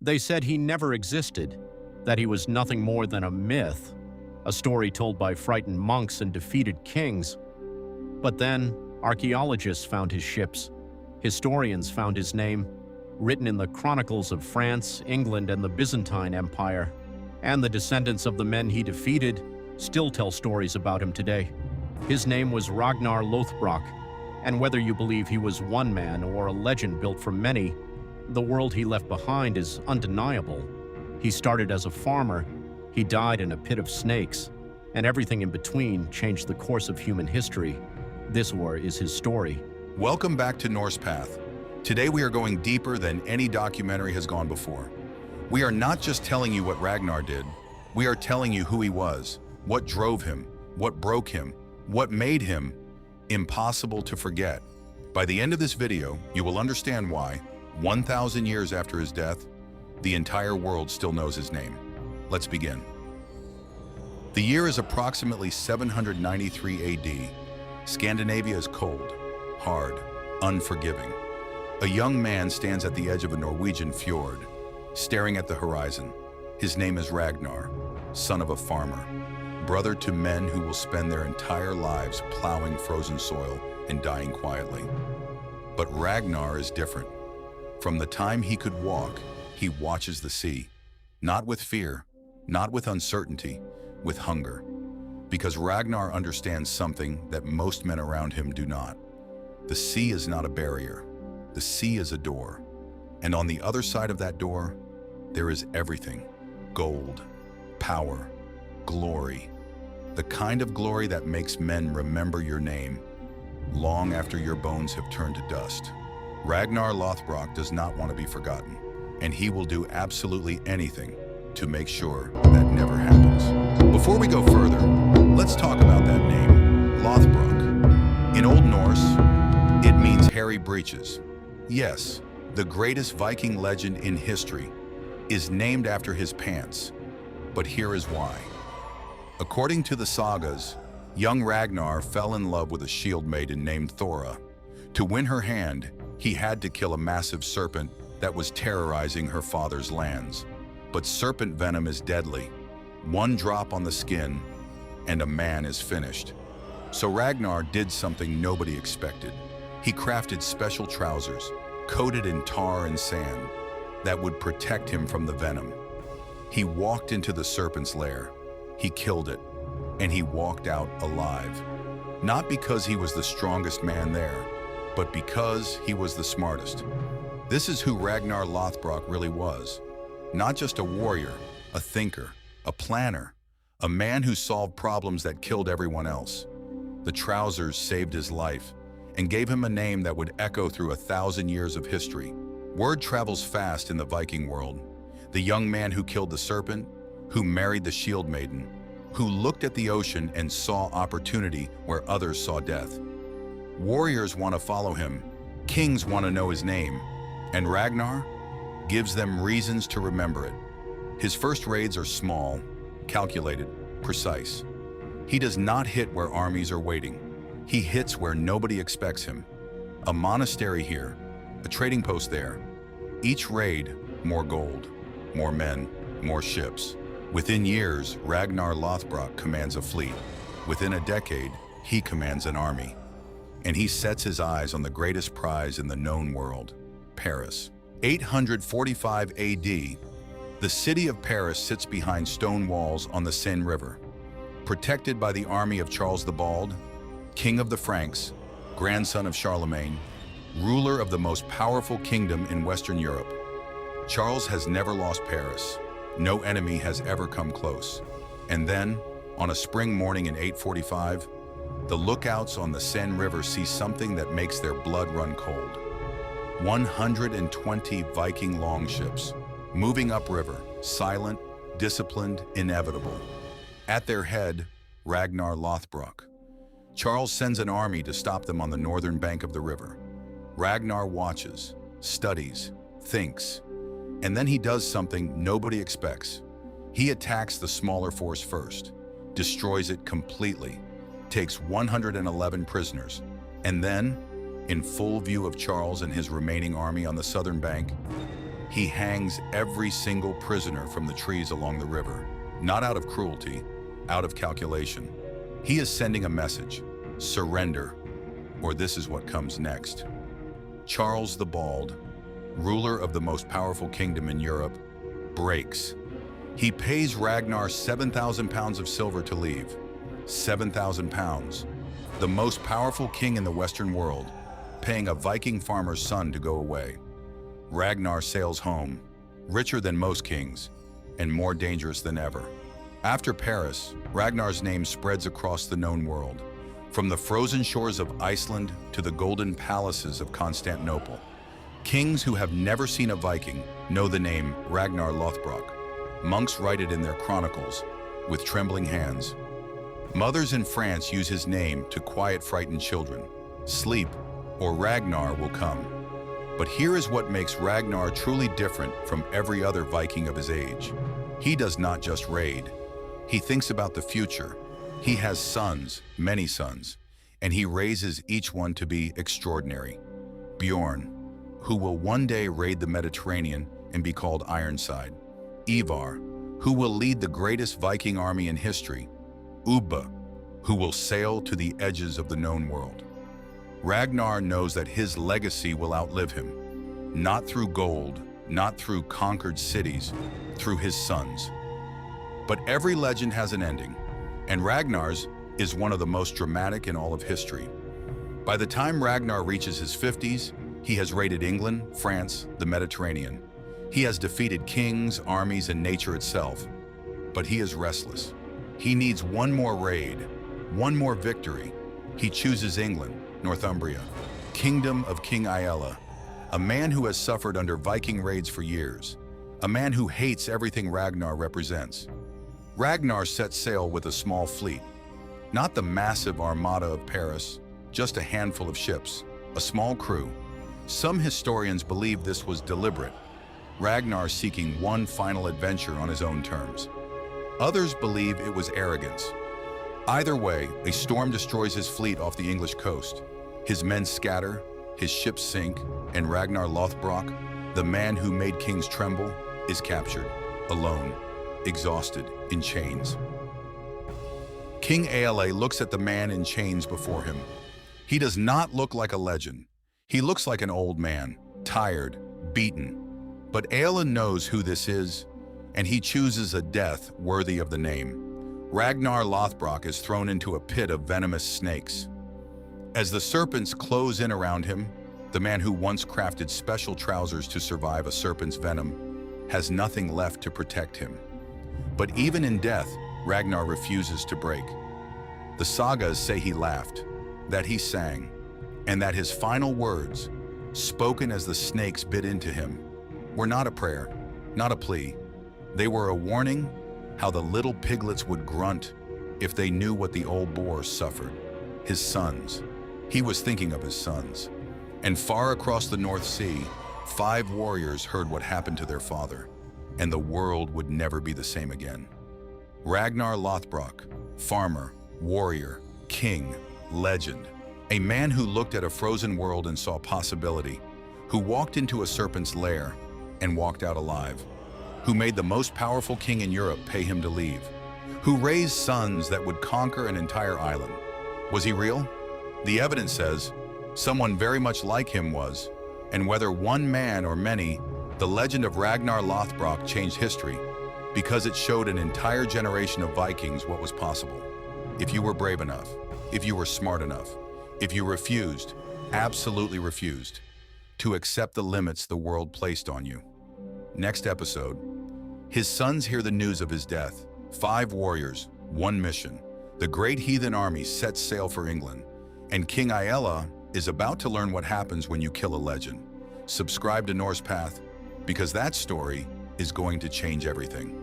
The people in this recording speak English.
They said he never existed, that he was nothing more than a myth, a story told by frightened monks and defeated kings. But then, archaeologists found his ships, historians found his name, written in the chronicles of France, England, and the Byzantine Empire. And the descendants of the men he defeated still tell stories about him today. His name was Ragnar Lothbrok, and whether you believe he was one man or a legend built for many, the world he left behind is undeniable. He started as a farmer, he died in a pit of snakes, and everything in between changed the course of human history. This war is his story. Welcome back to Norse Path. Today we are going deeper than any documentary has gone before. We are not just telling you what Ragnar did, we are telling you who he was, what drove him, what broke him, what made him impossible to forget. By the end of this video, you will understand why, 1,000 years after his death, the entire world still knows his name. Let's begin. The year is approximately 793 AD. Scandinavia is cold, hard, unforgiving. A young man stands at the edge of a Norwegian fjord, staring at the horizon. His name is Ragnar, son of a farmer, brother to men who will spend their entire lives plowing frozen soil and dying quietly. But Ragnar is different. From the time he could walk, he watches the sea, not with fear, not with uncertainty, with hunger. Because Ragnar understands something that most men around him do not. The sea is not a barrier. The sea is a door. And on the other side of that door, there is everything. Gold, power, glory. The kind of glory that makes men remember your name long after your bones have turned to dust. Ragnar Lothbrok does not want to be forgotten, and he will do absolutely anything to make sure that never happens. Before we go further, let's talk about that name, Lothbrok. In Old Norse, it means hairy breeches. Yes, the greatest Viking legend in history is named after his pants, but here is why. According to the sagas, young Ragnar fell in love with a shield maiden named Thora. To win her hand, he had to kill a massive serpent that was terrorizing her father's lands. But serpent venom is deadly. One drop on the skin, and a man is finished. So Ragnar did something nobody expected. He crafted special trousers, coated in tar and sand, that would protect him from the venom. He walked into the serpent's lair. He killed it, and he walked out alive. Not because he was the strongest man there, but because he was the smartest. This is who Ragnar Lothbrok really was. Not just a warrior, a thinker, a planner, a man who solved problems that killed everyone else. The trousers saved his life and gave him a name that would echo through 1,000 years of history. Word travels fast in the Viking world. The young man who killed the serpent, who married the shield maiden, who looked at the ocean and saw opportunity where others saw death. Warriors want to follow him, kings want to know his name, and Ragnar gives them reasons to remember it. His first raids are small, calculated, precise. He does not hit where armies are waiting. He hits where nobody expects him. A monastery here, a trading post there. Each raid, more gold, more men, more ships. Within years, Ragnar Lothbrok commands a fleet. Within a decade, he commands an army. And he sets his eyes on the greatest prize in the known world, Paris. 845 AD, the city of Paris sits behind stone walls on the Seine River, protected by the army of Charles the Bald, king of the Franks, grandson of Charlemagne, ruler of the most powerful kingdom in Western Europe. Charles has never lost Paris. No enemy has ever come close. And then, on a spring morning in 845, the lookouts on the Seine River see something that makes their blood run cold. 120 Viking longships, moving upriver, silent, disciplined, inevitable. At their head, Ragnar Lothbrok. Charles sends an army to stop them on the northern bank of the river. Ragnar watches, studies, thinks, and then he does something nobody expects. He attacks the smaller force first, destroys it completely, takes 111 prisoners, and then, in full view of Charles and his remaining army on the southern bank, He hangs every single prisoner from the trees along the river, not out of cruelty, out of calculation. He is sending a message: surrender, or this is what comes next. Charles the Bald, ruler of the most powerful kingdom in Europe, breaks. He pays Ragnar 7,000 pounds of silver to leave. 7,000 pounds. The most powerful king in the Western world, paying a Viking farmer's son to go away. Ragnar sails home, richer than most kings, and more dangerous than ever. After Paris, Ragnar's name spreads across the known world, from the frozen shores of Iceland to the golden palaces of Constantinople. Kings who have never seen a Viking know the name Ragnar Lothbrok. Monks write it in their chronicles with trembling hands. Mothers in France use his name to quiet frightened children. Sleep, or Ragnar will come. But here is what makes Ragnar truly different from every other Viking of his age. He does not just raid. He thinks about the future. He has sons, many sons, and he raises each one to be extraordinary. Bjorn, who will one day raid the Mediterranean and be called Ironside. Ivar, who will lead the greatest Viking army in history. Ubba, who will sail to the edges of the known world. Ragnar knows that his legacy will outlive him, not through gold, not through conquered cities, through his sons. But every legend has an ending, and Ragnar's is one of the most dramatic in all of history. By the time Ragnar reaches his 50s, he has raided England, France, the Mediterranean. He has defeated kings, armies, and nature itself. But he is restless. He needs one more raid, one more victory. He chooses England, Northumbria, kingdom of King Aelle, a man who has suffered under Viking raids for years, a man who hates everything Ragnar represents. Ragnar sets sail with a small fleet, not the massive armada of Paris, just a handful of ships, a small crew. Some historians believe this was deliberate, Ragnar seeking one final adventure on his own terms. Others believe it was arrogance. Either way, a storm destroys his fleet off the English coast. His men scatter, his ships sink, and Ragnar Lothbrok, the man who made kings tremble, is captured, alone, exhausted, in chains. King Aelle looks at the man in chains before him. He does not look like a legend. He looks like an old man, tired, beaten. But Aelle knows who this is, and he chooses a death worthy of the name. Ragnar Lothbrok is thrown into a pit of venomous snakes. As the serpents close in around him, the man who once crafted special trousers to survive a serpent's venom has nothing left to protect him. But even in death, Ragnar refuses to break. The sagas say he laughed, that he sang, and that his final words, spoken as the snakes bit into him, were not a prayer, not a plea. They were a warning how the little piglets would grunt if they knew what the old boar suffered. His sons. He was thinking of his sons. And far across the North Sea, 5 warriors heard what happened to their father, and the world would never be the same again. Ragnar Lothbrok, farmer, warrior, king, legend. A man who looked at a frozen world and saw possibility, who walked into a serpent's lair and walked out alive, who made the most powerful king in Europe pay him to leave, who raised sons that would conquer an entire island. Was he real? The evidence says someone very much like him was, and whether one man or many, the legend of Ragnar Lothbrok changed history because it showed an entire generation of Vikings what was possible. If you were brave enough, if you were smart enough, if you refused, absolutely refused, to accept the limits the world placed on you. Next episode, his sons hear the news of his death. 5 warriors, 1 mission. The great heathen army sets sail for England, and King Aelle is about to learn what happens when you kill a legend. Subscribe to Norse Path, because that story is going to change everything.